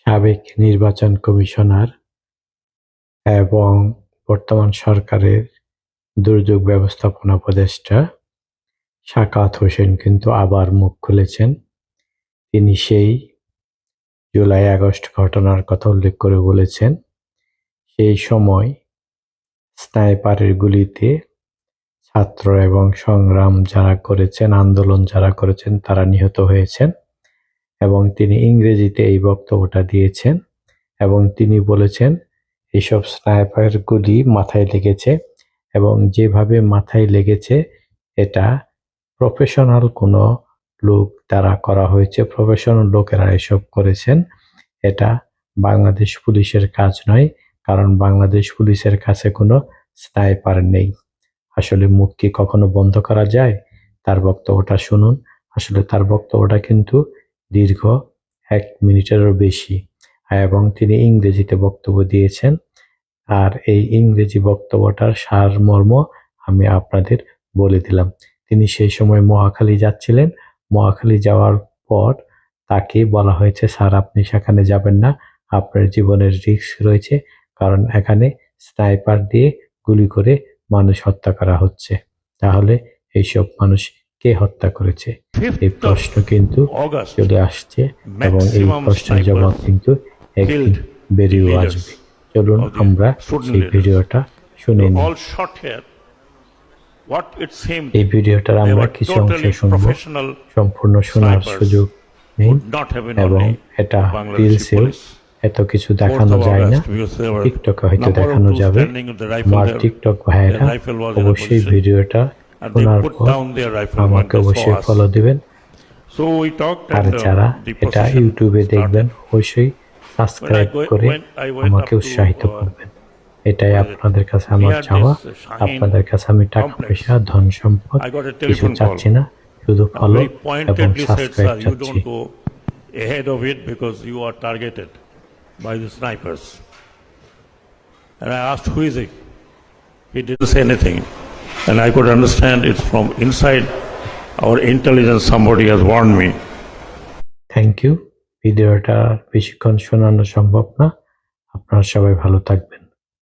সাবেক নির্বাচন কমিশনার এবং বর্তমান সরকারের দুর্যোগ ব্যবস্থাপনা উপদেষ্টা সাখাওয়াত হোসেন কিন্তু আবার মুখ খুলেছেন। তিনি সেই জুলাই-আগস্ট ঘটনার কথা উল্লেখ করে বলেছেন, সেই সময় স্নাইপারের গুলিতে ছাত্র এবং সংগ্রাম যারা করেছেন, আন্দোলন যারা করেছেন তারা নিহত হয়েছেন। এবং তিনি ইংরেজিতে এই বক্তব্যটা দিয়েছেন এবং তিনি বলেছেন এইসব স্নাইপার গুলি মাথায় লেগেছে এবং যেভাবে মাথায় লেগেছে এটা প্রফেশনাল কোনো লোক দ্বারা করা হয়েছে, প্রফেশনাল লোকেরা এসব করেছেন। এটা বাংলাদেশ পুলিশের কাজ নয়, কারণ বাংলাদেশ পুলিশের কাছে কোনো স্নাইপার নেই। আসলে মুখ কি কখনো বন্ধ করা যায়? তার বক্তব্যটা শুনুন। আসলে তার বক্তব্যটা কিন্তু দীর্ঘ 1 মিনিটেরও বেশি এবং তিনি ইংরেজিতে বক্তব্য দিয়েছেন। আর এই ইংরেজি বক্তব্যটার সারমর্ম আমি আপনাদের বলে দিলাম। তিনি সেই সময় মহাখালী যাচ্ছিলেন। মহাখালী যাওয়ার পর তাকে বলা হয়েছে, স্যার আপনি সেখানে যাবেন না, আপনার জীবনের রিস্ক রয়েছে, কারণ এখানে স্নাইপার দিয়ে গুলি করে মানুষ হত্যা করা হচ্ছে। তাহলে এইসব মানুষ কে হত্যা করেছে? এই প্রশ্ন কিন্তু চলে আসছে এবং এই প্রশ্নের জবাব কিন্তু একদিন বেরিয়ে আসবে। চলুন আমরা সেই ভিডিওটা শুনে নিই। এই ভিডিওটার আমরা কিছু অংশ শুনব, সম্পূর্ণ শোনার সুযোগ নেই এবং এটা রিলসেও এত কিছু দেখানো যায় না, টিকটকে হয়তো দেখানো যাবে। আমার টিকটক ভাইয়েরা অবশ্যই ভিডিওটা শোনার পর আমাকে অবশ্যই ফলো দিবেন, আর যারা এটা ইউটিউবে দেখবেন অবশ্যই সাবস্ক্রাইব করে আমাকে উৎসাহিত করবেন। এটাই আপনাদের কাছে আমার চাওয়া। আপনাদের কাছে আমি টাকা পয়সা, ধন সম্পদ কিছু চাচ্ছি না, শুধু ফলো এবং সাবস্ক্রাইব চাচ্ছি। Ahead of it because you are targeted by the snipers. And I asked, who is he? He didn't say anything. And I could understand it's from inside our intelligence, somebody has warned me. Thank you. ভিডিওটা বেশিক্ষণ শোনানো সম্ভব না। আপনারা সবাই ভালো থাকবেন।